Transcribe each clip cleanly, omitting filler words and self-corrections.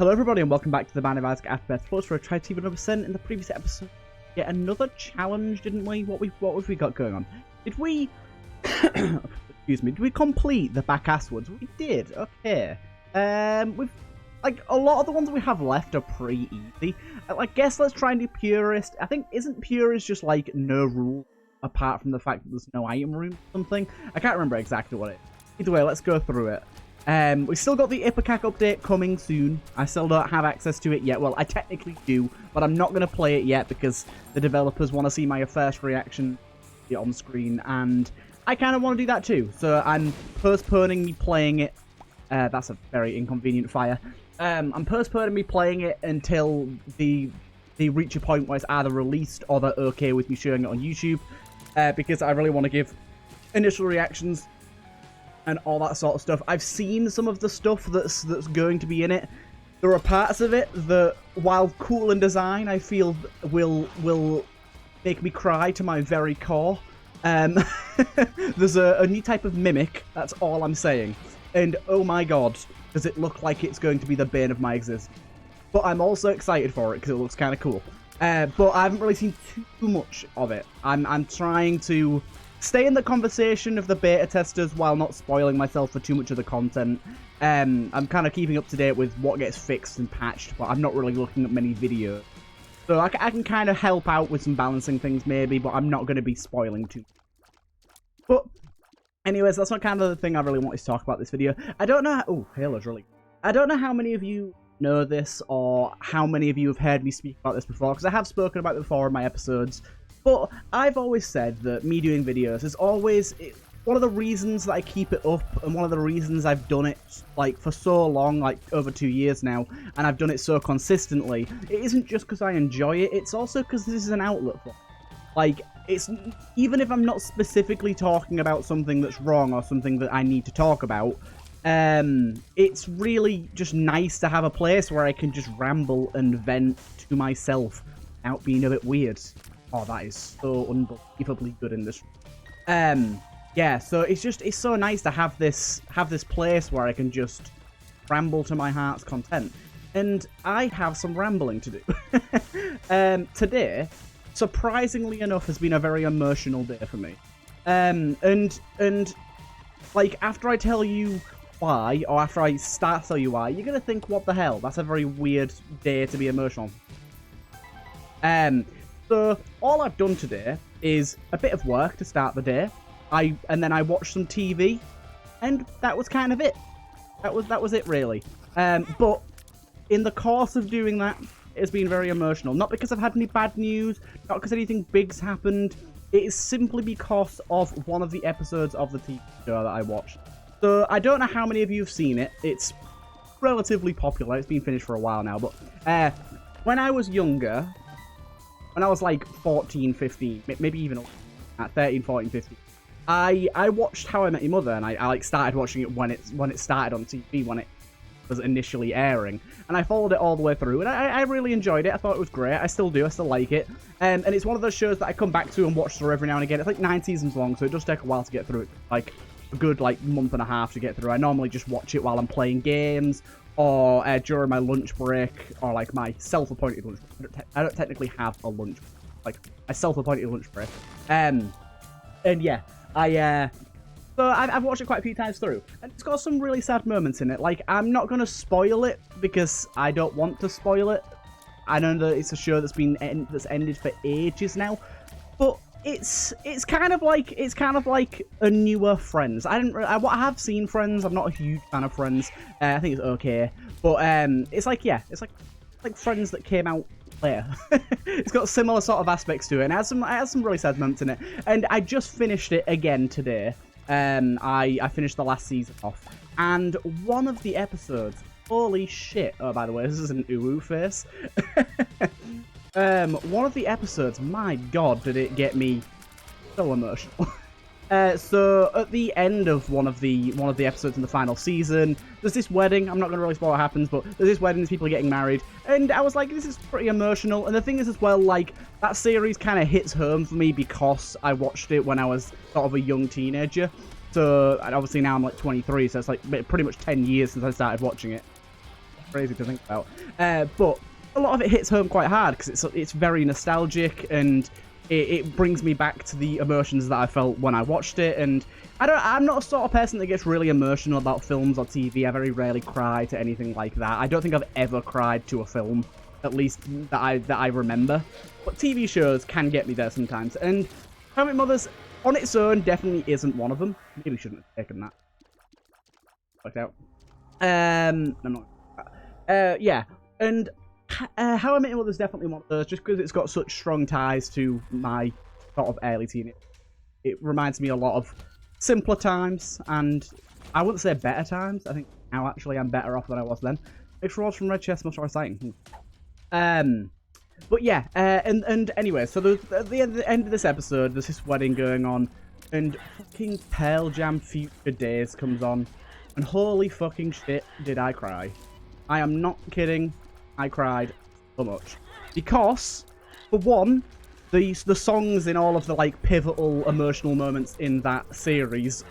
Hello everybody and welcome back to the Binding of Isaac Afterbirth Plus, where I tried to even understand in the previous episode. Yet another challenge, didn't we? What have we got going on? Did we excuse me, did we complete the back-ass woods? We did, okay. We've like a lot of the ones that we have left are pretty easy. I guess let's try and do purist. I think isn't purist just like no rule apart from the fact that there's no item room or something? I can't remember exactly what it is. Either way, let's go through it. We still got the Ipecac update coming soon. I still don't have access to it yet. Well, I technically do, but I'm not going to play it yet because the developers want to see my first reaction on screen, and I kind of want to do that too. So I'm postponing me playing it. That's a very inconvenient fire. I'm postponing me playing it until they reach a point where it's either released or they're okay with me showing it on YouTube, because I really want to give initial reactions and all that sort of stuff. I've seen some of the stuff that's going to be in it. There are parts of it that, while cool in design, I feel will make me cry to my very core. There's a new type of mimic, that's all I'm saying. And oh my god, does it look like it's going to be the bane of my existence. But I'm also excited for it because it looks kind of cool. But I haven't really seen too much of it. I'm trying to stay in the conversation of the beta testers while not spoiling myself for too much of the content. I'm kind of keeping up to date with what gets fixed and patched, but I'm not really looking at many videos. So I can kind of help out with some balancing things maybe, but I'm not going to be spoiling too much. But anyways, that's not kind of the thing I really wanted to talk about this video. I don't know how... Oh, Halo's really... I don't know how many of you know this or how many of you have heard me speak about this before, because I have spoken about it before in my episodes. But I've always said that me doing videos is always one of the reasons that I keep it up, and one of the reasons I've done it like for so long, like over 2 years now, and I've done it so consistently. It isn't just because I enjoy it, it's also because this is an outlet for me. Like, it's even if I'm not specifically talking about something that's wrong or something that I need to talk about, it's really just nice to have a place where I can just ramble and vent to myself without being a bit weird. Oh, that is so unbelievably good in this. Yeah, so it's so nice to have this place where I can just ramble to my heart's content. And I have some rambling to do. Today, surprisingly enough, has been a very emotional day for me. And like, after I tell you why, or after I start to tell you why, you're gonna think, what the hell? That's a very weird day to be emotional. So all I've done today is a bit of work to start the day. And then I watched some TV, and that was kind of it. That was it really. But in the course of doing that, it's been very emotional. Not because I've had any bad news, not because anything big's happened. It is simply because of one of the episodes of the TV show that I watched. So I don't know how many of you have seen it. It's relatively popular. It's been finished for a while now. But when I was younger, when I was like 14, 15, maybe even at 13, 14, 15, I watched How I Met Your Mother, and I like started watching it when it started on TV, when it was initially airing, and I followed it all the way through, and I really enjoyed it. I thought it was great. I still do. I still like it. And it's one of those shows that I come back to and watch through every now and again. It's like 9 seasons long, so it does take a while to get through it. Like a good month and a half to get through. I normally just watch it while I'm playing games, or during my lunch break, or like my self-appointed lunch break. I don't technically have a lunch break. Like a self-appointed lunch break. And yeah, so I've watched it quite a few times through, and it's got some really sad moments in it. Like, I'm not gonna spoil it because I don't want to spoil it. I know that it's a show that's ended for ages now, but it's kind of like a newer Friends. I have seen Friends. I'm not a huge fan of Friends. I think it's okay, but it's like Friends that came out later. It's got similar sort of aspects to it, and it has some really sad moments in it. And I just finished it again today. I finished the last season off, and one of the episodes, holy shit! Oh, by the way, this is an ooh face. One of the episodes, my god, did it get me so emotional. So at the end of one of the episodes in the final season, there's this wedding. I'm not going to really spoil what happens, but there's this wedding, there's people getting married, and I was like, this is pretty emotional. And the thing is as well, like, that series kind of hits home for me because I watched it when I was sort of a young teenager. So, and obviously now I'm like 23, so it's like pretty much 10 years since I started watching it. crazy to think about. But a lot of it hits home quite hard because it's very nostalgic, and it brings me back to the emotions that I felt when I watched it. And I'm not a sort of person that gets really emotional about films or TV. I very rarely cry to anything like that. I don't think I've ever cried to a film, at least that I remember. But TV shows can get me there sometimes. And How I Met Your Mother's, on its own, definitely isn't one of them. Maybe shouldn't have taken that. Worked out. I'm not. Yeah. And How I Met Your Mother's definitely one of those, just because it's got such strong ties to my sort of early teenage. It reminds me a lot of simpler times, and I wouldn't say better times. I think now actually I'm better off than I was then. Mixed Rolls from Red Chest, much more exciting. But yeah, and anyway, so at the end of this episode, there's this wedding going on, and fucking Pearl Jam Future Days comes on, and holy fucking shit, did I cry. I am not kidding, I cried so much. Because, for one, the songs in all of the, like, pivotal emotional moments in that series,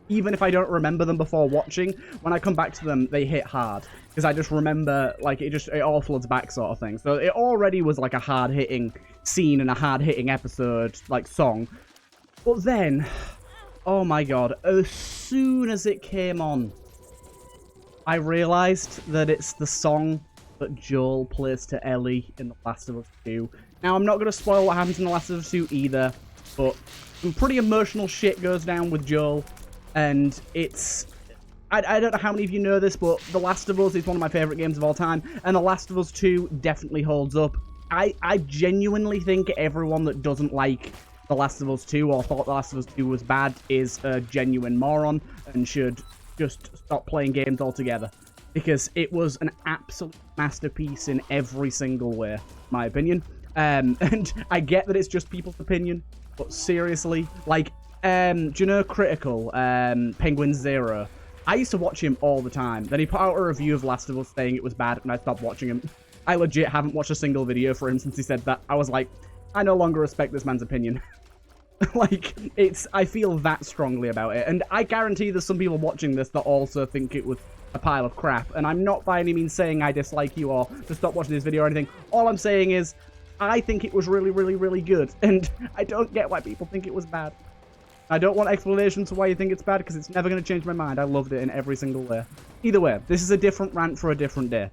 even if I don't remember them before watching, when I come back to them, they hit hard. Because I just remember, like, it all floods back sort of thing. So it already was, like, a hard-hitting scene and a hard-hitting episode, like, song. But then, oh my god, as soon as it came on, I realised that it's the song that Joel plays to Ellie in The Last of Us 2. Now, I'm not going to spoil what happens in The Last of Us 2 either, but some pretty emotional shit goes down with Joel, and it's... I don't know how many of you know this, but The Last of Us is one of my favourite games of all time, and The Last of Us 2 definitely holds up. I genuinely think everyone that doesn't like The Last of Us 2 or thought The Last of Us 2 was bad is a genuine moron and should just stop playing games altogether. Because it was an absolute masterpiece in every single way, in my opinion. And I get that it's just people's opinion, but seriously, like, do you know Critical, Penguin Zero? I used to watch him all the time. Then he put out a review of Last of Us saying it was bad, and I stopped watching him. I legit haven't watched a single video for him since he said that. I was like, I no longer respect this man's opinion. Like, I feel that strongly about it. And I guarantee there's some people watching this that also think it was a pile of crap. And I'm not by any means saying I dislike you or to stop watching this video or anything. All I'm saying is, I think it was really, really, really good. And I don't get why people think it was bad. I don't want explanations for why you think it's bad, because it's never going to change my mind. I loved it in every single way. Either way, this is a different rant for a different day.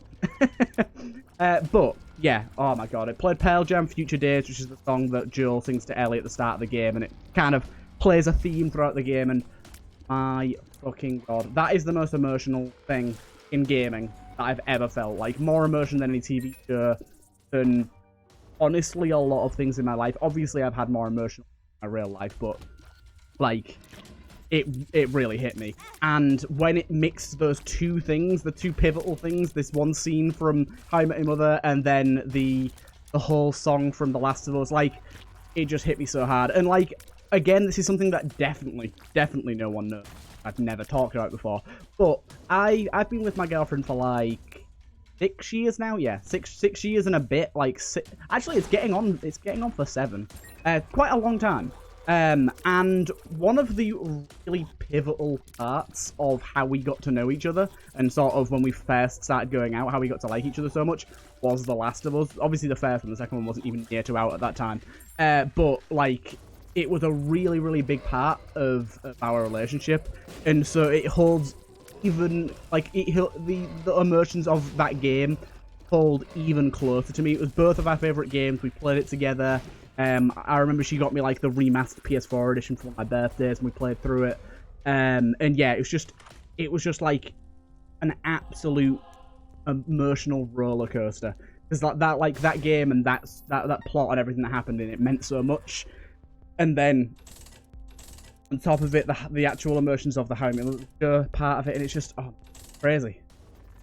But, yeah, oh my god, it played Pearl Jam Future Days, which is the song that Joel sings to Ellie at the start of the game, and it kind of plays a theme throughout the game, and my fucking god, that is the most emotional thing in gaming that I've ever felt. Like, more emotion than any TV show, than honestly a lot of things in my life. Obviously, I've had more emotion in my real life, but... like, it really hit me. And when it mixed those two things, the two pivotal things, this one scene from How I Met Your Mother and then the whole song from The Last of Us, like, it just hit me so hard. And, like, again, this is something that definitely no one knows. I've never talked about it before. But I've been with my girlfriend for, like, 6 years now. Yeah, six years and a bit. Like, actually, it's getting on for 7. Quite a long time. And one of the really pivotal parts of how we got to know each other, and sort of when we first started going out, how we got to like each other so much, was The Last of Us. Obviously the first one, the second one wasn't even near to out at that time. But, like, it was a really, really big part of our relationship, and so it holds even, like, the emotions of that game hold even closer to me. It was both of our favourite games. We played it together. I remember she got me, like, the remastered PS4 edition for my birthdays, and we played through it. And yeah, it was just like an absolute emotional roller coaster. Because that game and that plot and everything that happened in it meant so much. And then on top of it, the actual emotions of the How I Met Your Mother part of it, and it's just crazy.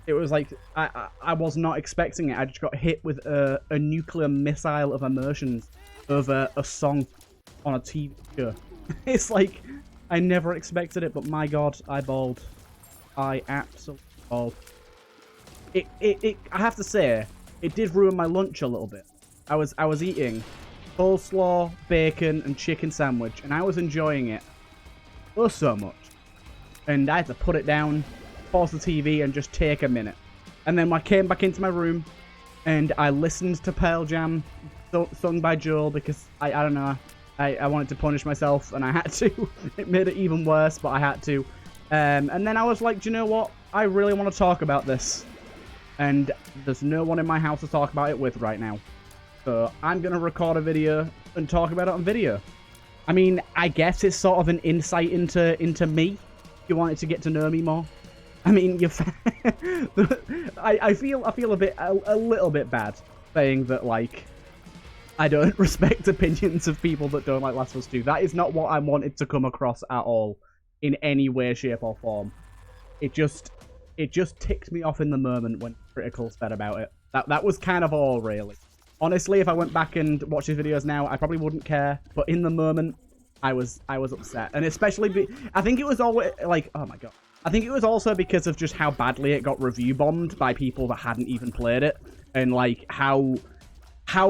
It was like I was not expecting it. I just got hit with a nuclear missile of emotions over a song on a TV show. It's like, I never expected it, but my god, I bawled. I absolutely bawled. I have to say, it did ruin my lunch a little bit. I was eating coleslaw, bacon, and chicken sandwich, and I was enjoying it so much. And I had to put it down, pause the TV, and just take a minute. And then I came back into my room and I listened to Pearl Jam sung by Joel because I don't know. I wanted to punish myself and I had to. It made it even worse, but I had to. And then I was like, do you know what? I really want to talk about this. And there's no one in my house to talk about it with right now. So I'm going to record a video and talk about it on video. I mean, I guess it's sort of an insight into me. If you wanted to get to know me more. I mean, I feel a little bit bad saying that, like, I don't respect opinions of people that don't like Last of Us 2. That is not what I wanted to come across at all, in any way, shape, or form. It just ticked me off in the moment when Critical said about it. That was kind of all, really. Honestly, if I went back and watched his videos now, I probably wouldn't care. But in the moment, I was upset, and especially I think it was always like, oh my god. I think it was also because of just how badly it got review bombed by people that hadn't even played it, and like how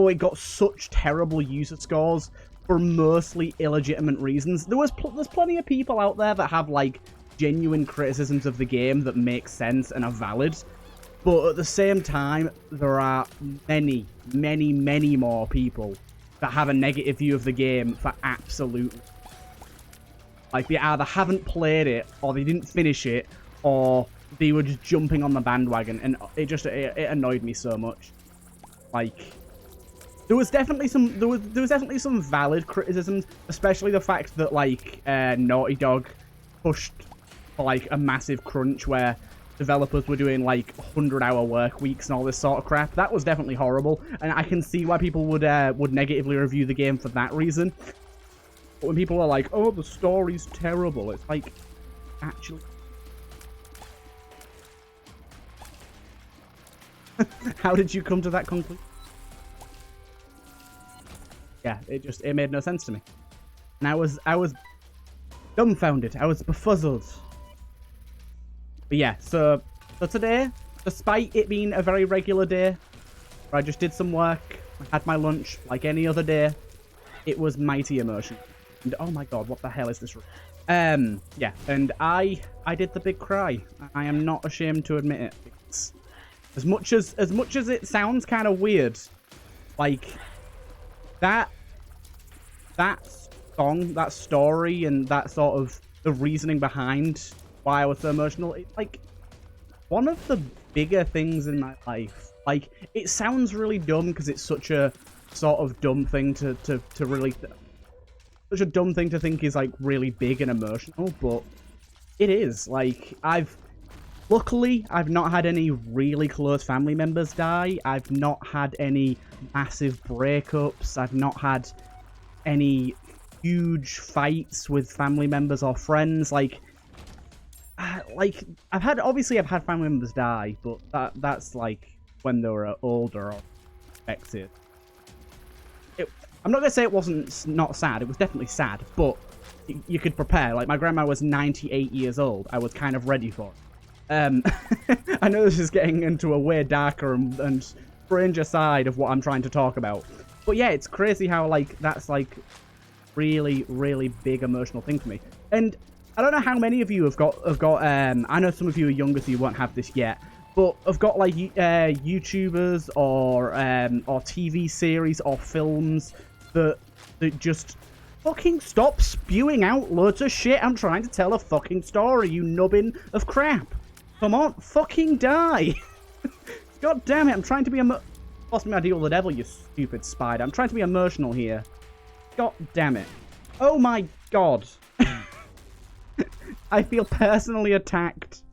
it got such terrible user scores for mostly illegitimate reasons. There's plenty of people out there that have like genuine criticisms of the game that make sense and are valid, but at the same time, there are many, many, many more people that have a negative view of the game for absolutely. Like, they either haven't played it, or they didn't finish it, or they were just jumping on the bandwagon, and it annoyed me so much. Like, there was definitely some valid criticisms, especially the fact that, like, Naughty Dog pushed for, like, a massive crunch where developers were doing, like, 100-hour work weeks and all this sort of crap. That was definitely horrible, and I can see why people would negatively review the game for that reason. But when people are like, oh, the story's terrible, it's like, actually... How did you come to that conclusion? Yeah, it made no sense to me. And I was dumbfounded. I was befuzzled. But yeah, so today, despite it being a very regular day, where I just did some work, I had my lunch like any other day, it was mighty emotional. And oh my god, what the hell is this? Yeah, and I did the big cry. I am not ashamed to admit it. It's, as much as it sounds kind of weird, like that song, that story, and that sort of the reasoning behind why I was so emotional, it's like one of the bigger things in my life. Like, it sounds really dumb because it's such a sort of dumb thing to really... Such a dumb thing to think is, like, really big and emotional, but it is. Like, luckily, I've not had any really close family members die. I've not had any massive breakups. I've not had any huge fights with family members or friends. Like, I've had family members die, but that's, like, when they were older or expected. I'm not going to say it wasn't not sad. It was definitely sad, but you could prepare. Like, my grandma was 98 years old. I was kind of ready for it. I know this is getting into a way darker and stranger side of what I'm trying to talk about. But yeah, it's crazy how, like, that's, like, really, really big emotional thing for me. And I don't know how many of you have got I know some of you are younger, so you won't have this yet. But I've got, like, YouTubers or TV series or films that just fucking stop spewing out loads of shit. I'm trying to tell a fucking story, you nubbin of crap. Come on, fucking die. God damn it, I'm trying to be lost my deal with the devil, you stupid spider. I'm trying to be emotional here. God damn it. Oh my god. I feel personally attacked.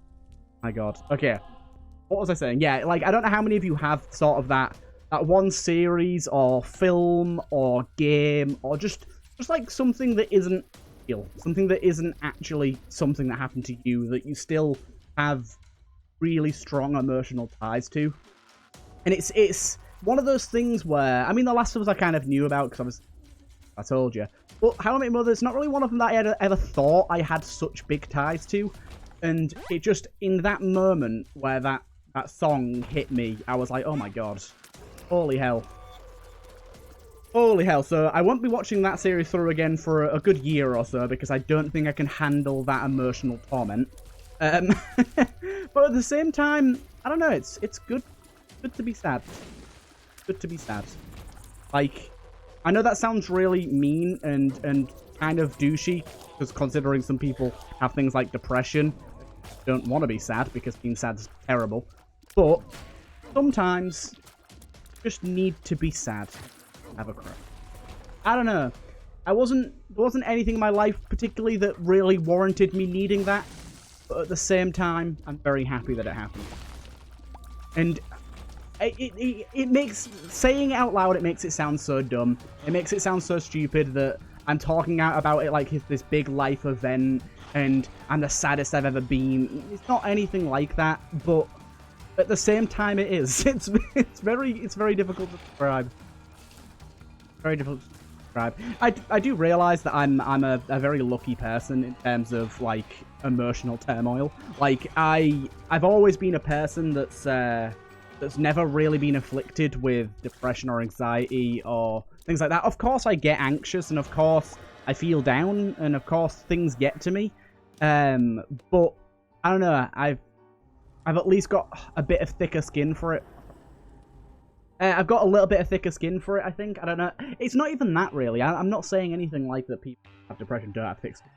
My god. Okay. What was I saying? Yeah, like, I don't know how many of you have sort of that one series or film or game or just like something that isn't real, something that isn't actually something that happened to you that you still have really strong emotional ties to. And it's one of those things where, I mean, The Last of Us I kind of knew about because I told you, but How I Met Your Mother is not really one of them that I ever thought I had such big ties to. And it just, in that moment where that song hit me, I was like, oh my god. Holy hell. Holy hell. So I won't be watching that series through again for a good year or so because I don't think I can handle that emotional torment. But at the same time, I don't know. It's good to be sad. Good to be sad. Like, I know that sounds really mean and kind of douchey, because considering some people have things like depression, don't want to be sad because being sad is terrible. But sometimes you just need to be sad. Have a cry. I don't know. There wasn't anything in my life particularly that really warranted me needing that. But at the same time, I'm very happy that it happened. And it makes, saying it out loud, it makes it sound so dumb. It makes it sound so stupid that I'm talking out about it like it's this big life event and I'm the saddest I've ever been. It's not anything like that, but at the same time it is. It's very difficult to describe. Very difficult to describe. I do realize that I'm a very lucky person in terms of like emotional turmoil. Like I've always been a person that's never really been afflicted with depression or anxiety or things like that. Of course I get anxious, and of course I feel down, and of course things get to me. But I don't know, I've at least got a bit of thicker skin for it. I've got a little bit of thicker skin for it, I think. I don't know. It's not even that, really. I'm not saying anything like that people who have depression don't have thick skin.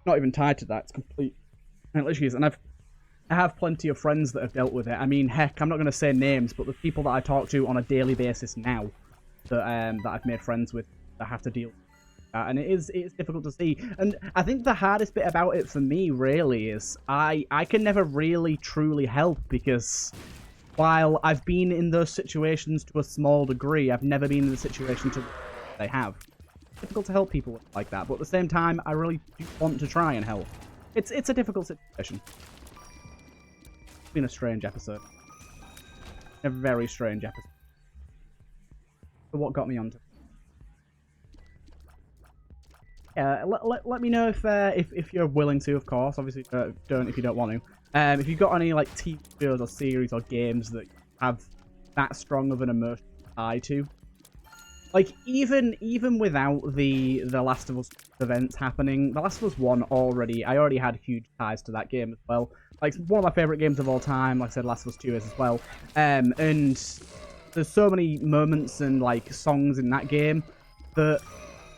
Not even tied to that. It's complete. And it literally is. And I have plenty of friends that have dealt with it. I mean, heck, I'm not going to say names, but the people that I talk to on a daily basis now that I've made friends with that have to deal with that. And it's difficult to see. And I think the hardest bit about it for me, really, is I can never really truly help, because while I've been in those situations to a small degree, I've never been in the situation to they have. It's difficult to help people like that, but at the same time, I really do want to try and help. It's a difficult situation. It's been a strange episode. A very strange episode. But what got me onto? Let me know if you're willing to, of course. Obviously, don't if you don't want to. If you've got any like TV shows or series or games that have that strong of an emotional tie to, like even without the Last of Us events happening, The Last of Us 1 I already had huge ties to that game as well. Like one of my favorite games of all time. Like I said, Last of Us 2 is as well. And there's so many moments and like songs in that game that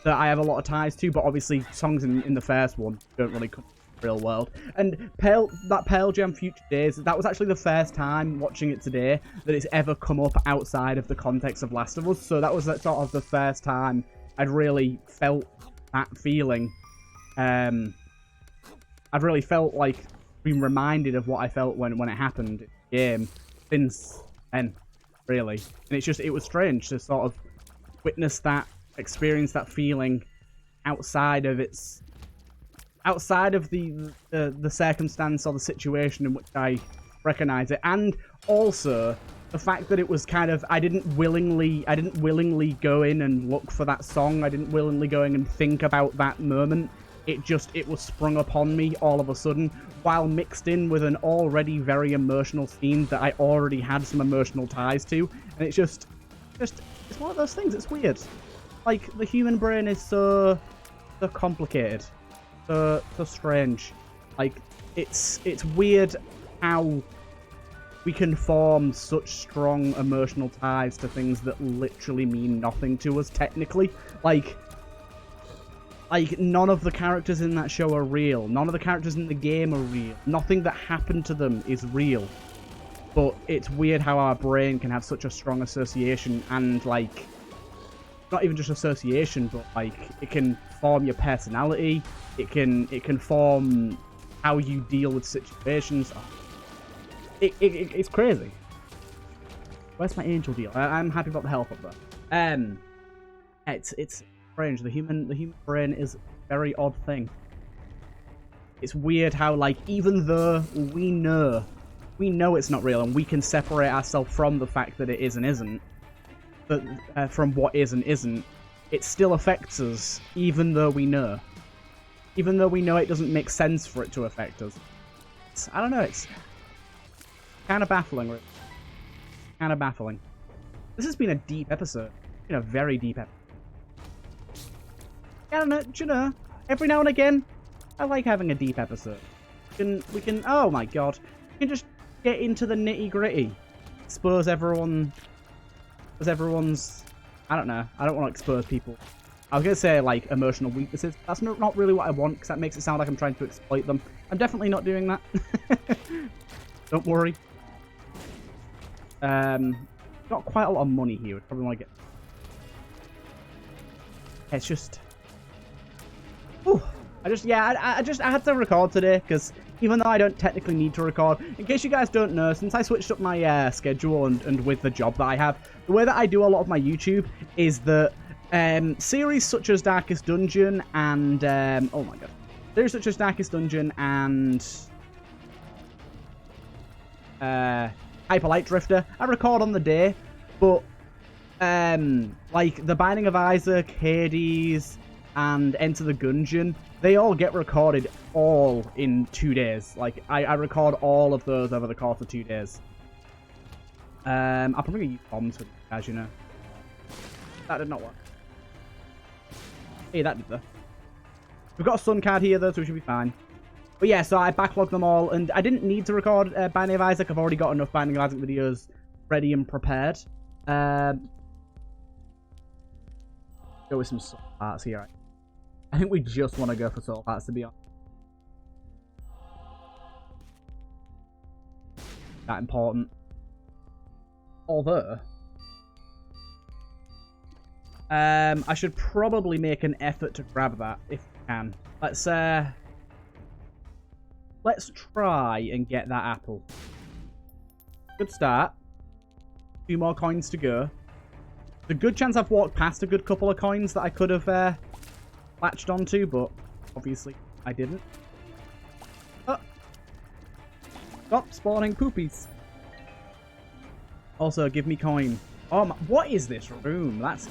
I have a lot of ties to. But obviously, songs in the first one don't really come real world. And Pearl Jam Future Days, that was actually the first time watching it today that it's ever come up outside of the context of Last of Us. So that was sort of the first time I'd really felt that feeling. I've really felt like being reminded of what I felt when it happened in the game since then, really. And it was strange to sort of witness that, experience that feeling outside of the circumstance or the situation in which I recognize it. And also the fact that it was kind of, I didn't willingly go in and look for that song. I didn't willingly go in and think about that moment. It was sprung upon me all of a sudden, while mixed in with an already very emotional scene that I already had some emotional ties to. And it's just it's one of those things. It's weird. Like, the human brain is so complicated. So strange. Like, it's weird how we can form such strong emotional ties to things that literally mean nothing to us, technically. Like none of the characters in that show are real. None of the characters in the game are real. Nothing that happened to them is real. But it's weird how our brain can have such a strong association, and like, not even just association, but like it can form your personality. It can form how you deal with situations. It's crazy. Where's my angel deal? I'm happy about the health up there. It's strange. The human brain is a very odd thing. It's weird how, like, even though we know it's not real, and we can separate ourselves from the fact that it is and isn't, but from what is and isn't, it still affects us, even though we know. Even though we know it doesn't make sense for it to affect us. I don't know, it's kind of baffling, really. Kind of baffling. This has been a deep episode. It's been a very deep episode. I don't know, do you know, every now and again, I like having a deep episode. We can, oh my god, we can just get into the nitty-gritty. Expose everyone... Because everyone's... I don't know. I don't want to expose people. I was going to say, like, emotional weaknesses. That's not really what I want, because that makes it sound like I'm trying to exploit them. I'm definitely not doing that. Don't worry. Got quite a lot of money here. We probably want to get... It's just... Whew. I had to record today, because even though I don't technically need to record, in case you guys don't know, since I switched up my schedule and with the job that I have, the way that I do a lot of my YouTube is that series such as Darkest Dungeon and oh my god, series such as Darkest Dungeon and Hyper Light Drifter, I record on the day, but like the Binding of Isaac, Hades, and Enter the Gungeon, they all get recorded all in 2 days. Like, I record all of those over the course of 2 days. I'll probably use bombs for these guys, you know. That did not work. Hey, that did though. We've got a sun card here though, so we should be fine. But yeah, so I backlogged them all, and I didn't need to record Binding of Isaac. I've already got enough Binding of Isaac videos ready and prepared. Go with some soul parts here. I think we just want to go for soul parts, to be honest. That important. Although, I should probably make an effort to grab that if we can. Let's try and get that apple. Good start. 2 more coins to go. There's a good chance I've walked past a good couple of coins that I could have latched onto, but obviously I didn't. Oh. Stop spawning poopies. Also, give me coin. Oh my, what is this room? That's...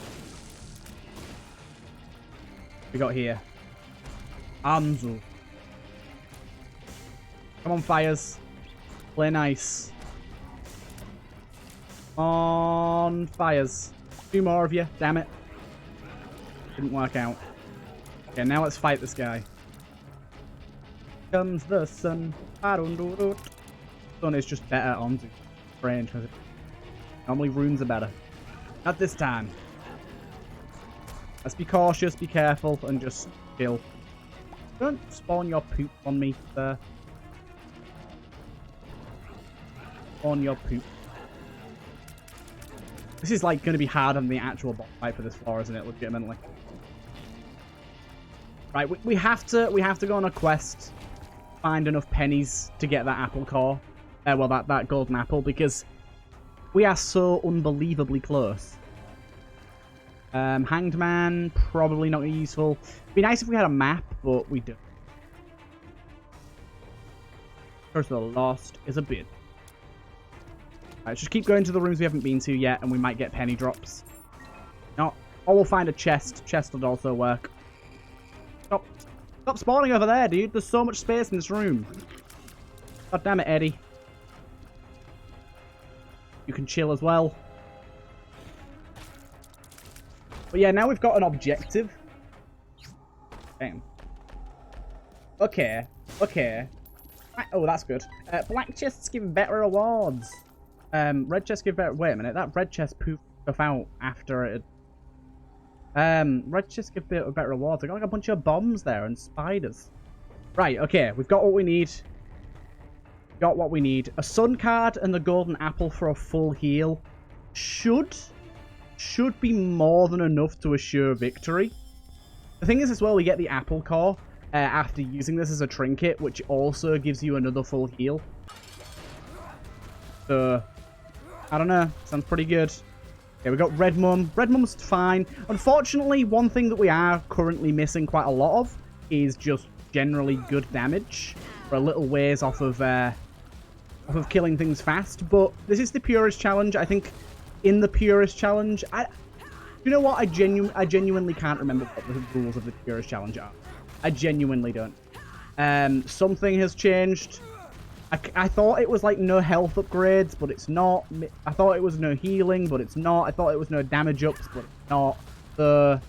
We got here. Anzu. Come on, fires. Play nice. On fires. 2 more of you, damn it. Didn't work out. Okay, now let's fight this guy. Comes the sun. Sun is just better on range. Normally runes are better. Not this time. Let's be cautious, be careful, and just chill. Don't spawn your poop on me, sir. Spawn your poop. This is like going to be harder than the actual boss fight for this floor, isn't it? Legitimately. Right, we have to go on a quest, find enough pennies to get that apple core. Well, that golden apple, because we are so unbelievably close. Hanged Man, probably not useful. It'd be nice if we had a map, but we don't. Curse of the Lost is a bit. Right, just keep going to the rooms we haven't been to yet, and we might get penny drops. No, or we'll find a chest. Chest would also work. Stop spawning over there, dude. There's so much space in this room. God damn it, Eddie. You can chill as well. But yeah, now we've got an objective. Damn. Okay. Oh, that's good. Black chests give better rewards. Red chests give better... Wait a minute. That red chest poofed stuff out after it... Red chests give better rewards. I got like a bunch of bombs there and spiders. Right, okay. We've got what we need. Got what we need. A sun card and the golden apple for a full heal should be more than enough to assure victory. The thing is as well, we get the apple core after using this as a trinket, which also gives you another full heal. So, I don't know. Sounds pretty good. Okay, we got Red Mum. Red Mum's fine. Unfortunately, one thing that we are currently missing quite a lot of is just generally good damage. We're a little ways off of killing things fast, but this is the Purist Challenge. I think in the Purist Challenge, you know what? I genuinely can't remember what the rules of the Purist Challenge are. I genuinely don't. Something has changed. I thought it was like no health upgrades, but it's not. I thought it was no healing, but it's not. I thought it was no damage ups, but it's not. So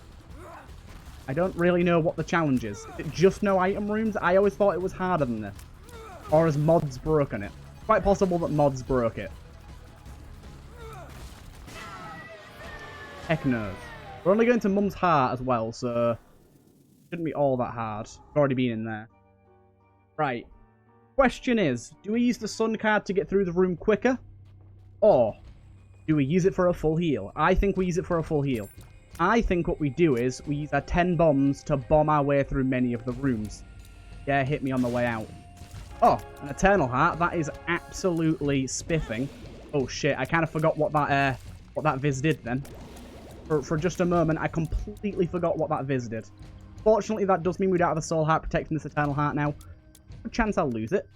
I don't really know what the challenge is. Is it just no item rooms? I always thought it was harder than this. Or has mods broken it? quite possible that mods broke it. Heck knows. We're only going to Mum's heart as well, so shouldn't be all that hard. It's already been in there. Right. Question is, do we use the sun card to get through the room quicker? Or do we use it for a full heal? I think we use it for a full heal. I think what we do is we use our 10 bombs to bomb our way through many of the rooms. Yeah, hit me on the way out. Oh, an Eternal Heart. That is absolutely spiffing. Oh shit, I kind of forgot what that Viz did then. For just a moment, I completely forgot what that Viz did. Fortunately, that does mean we don't have a Soul Heart protecting this Eternal Heart now. Good chance I'll lose it.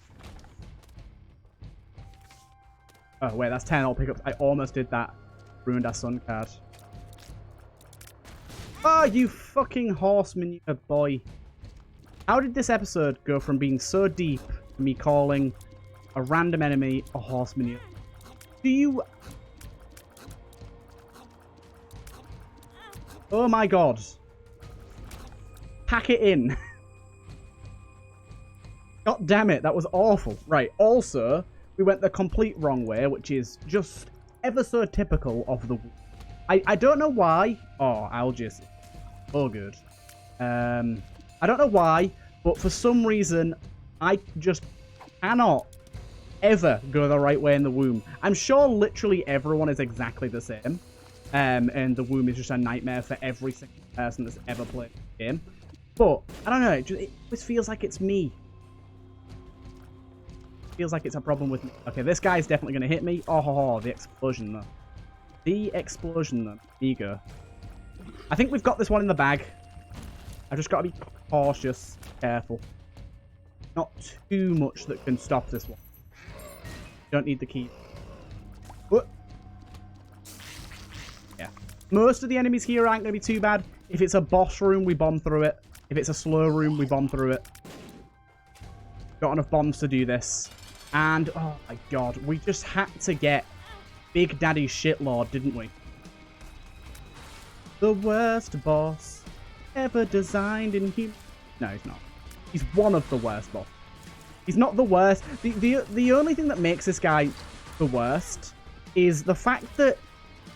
Oh, wait, that's 10 all pickups. I almost did that. Ruined our Sun card. Oh, you fucking horse manure boy. How did this episode go from being so deep to me calling a random enemy a horse manure? Do you... Oh my god. Pack it in. God damn it, that was awful. Right, also, we went the complete wrong way, which is just ever so typical of the... I don't know why... Oh, I'll just... Oh, good. I don't know why, but for some reason, I just cannot ever go the right way in the womb. I'm sure literally everyone is exactly the same. And the womb is just a nightmare for every single person that's ever played the game. But, I don't know, it always feels like it's me. Feels like it's a problem with me. Okay, this guy's definitely going to hit me. Oh, the explosion, though. The explosion, though. There you go. I think we've got this one in the bag. I've just got to be cautious, careful. Not too much that can stop this one. Don't need the key. What? Yeah. Most of the enemies here aren't going to be too bad. If it's a boss room, we bomb through it. If it's a slow room, we bomb through it. Got enough bombs to do this. And, oh my god, we just had to get Big Daddy Shitlord, didn't we? The worst boss ever designed in human... No, he's not. He's one of the worst boss. He's not the worst. The only thing that makes this guy the worst is the fact that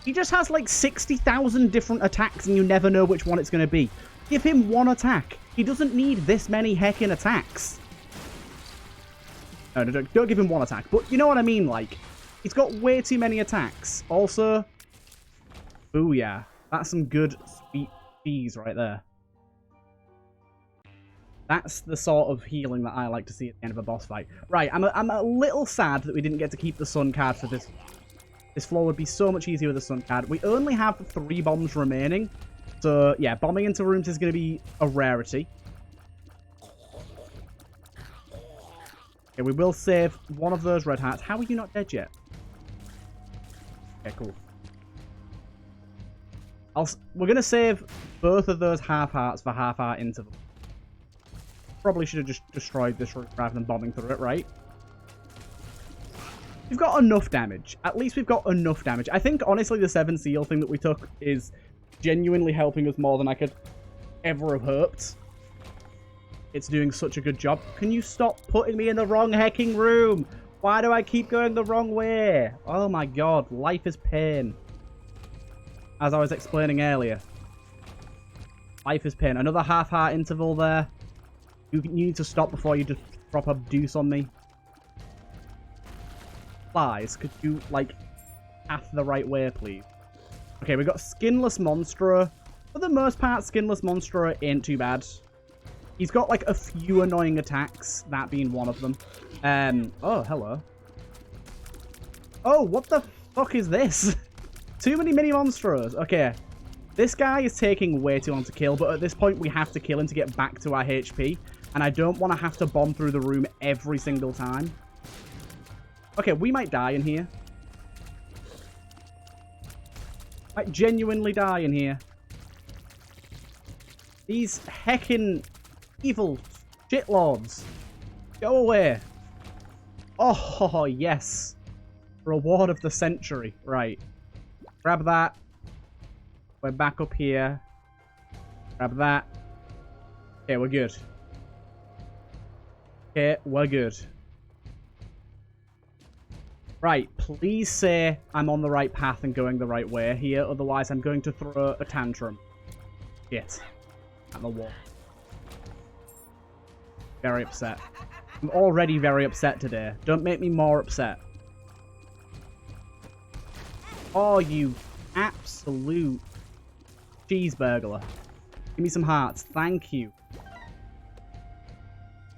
he just has like 60,000 different attacks and you never know which one it's going to be. Give him one attack. He doesn't need this many heckin' attacks. No, don't give him one attack. But you know what I mean, like, he's got way too many attacks. Also, booyah. That's some good sweet cheese right there. That's the sort of healing that I like to see at the end of a boss fight. Right, I'm a little sad that we didn't get to keep the sun card for this. This floor would be so much easier with the sun card. We only have 3 bombs remaining. So, yeah, bombing into rooms is going to be a rarity. Okay, we will save one of those red hearts. How are you not dead yet? Okay, cool. We're going to save both of those half hearts for half heart interval. Probably should have just destroyed this room rather than bombing through it, right? We've got enough damage. At least we've got enough damage. I think, honestly, the 7 seal thing that we took is genuinely helping us more than I could ever have hoped. It's doing such a good job. Can you stop putting me in the wrong hecking room? Why do I keep going the wrong way? Oh my god, life is pain. As I was explaining earlier. Life is pain. Another half heart interval there. You need to stop before you just drop a deuce on me. Flies, could you, like, path the right way, please? Okay, we got Skinless Monstro. For the most part, Skinless Monstro ain't too bad. He's got, like, a few annoying attacks, that being one of them. Oh, hello. Oh, what the fuck is this? Too many mini monstros. Okay. This guy is taking way too long to kill, but at this point we have to kill him to get back to our HP. And I don't want to have to bomb through the room every single time. Okay, we might die in here. Might genuinely die in here. These heckin' evil shitlords. Go away. Oh, yes. Reward of the century. Right. Grab that. We're back up here. Grab that. Okay, we're good. Okay, we're good. Right, please say I'm on the right path and going the right way here, otherwise I'm going to throw a tantrum. Shit. At the wall. Very upset. I'm already very upset today. Don't make me more upset. Oh, you absolute cheeseburglar. Give me some hearts. Thank you.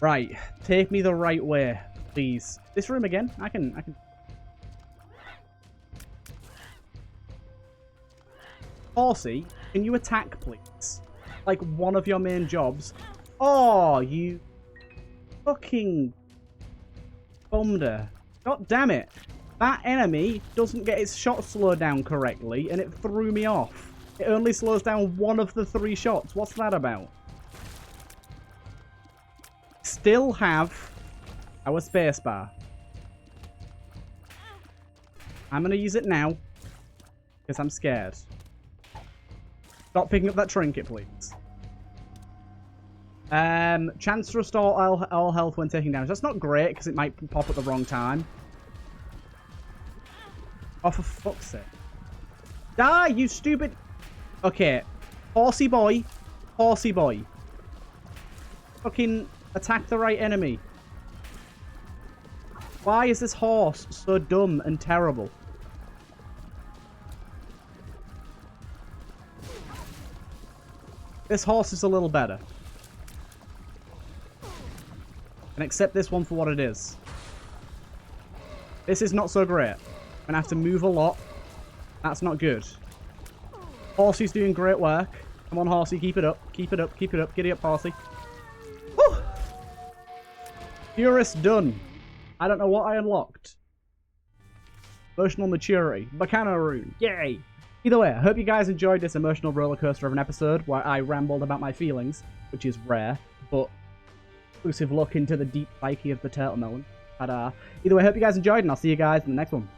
Right. Take me the right way, please. This room again? I can... Horsey, can you attack, please? Like, one of your main jobs. Oh, you... fucking... bumder. God damn it. That enemy doesn't get its shot slowed down correctly, and it threw me off. It only slows down one of the 3 shots. What's that about? Still have our spacebar. I'm going to use it now, because I'm scared. Stop picking up that trinket, please. Chance to restore all health when taking damage. That's not great, because it might pop at the wrong time. Oh, for fuck's sake. Die, you stupid... Okay. Horsey boy. Horsey boy. Fucking attack the right enemy. Why is this horse so dumb and terrible? This horse is a little better. And accept this one for what it is. This is not so great. I'm gonna have to move a lot. That's not good. Horsey's doing great work. Come on, Horsey, keep it up. Keep it up, keep it up. Giddy up, Horsey. Woo! Purist done. I don't know what I unlocked. Emotional maturity. Bacano rune. Yay! Either way, I hope you guys enjoyed this emotional roller coaster of an episode where I rambled about my feelings, which is rare, but exclusive look into the deep psyche of the TurtleMelon. Ta-da. Either way, I hope you guys enjoyed, and I'll see you guys in the next one.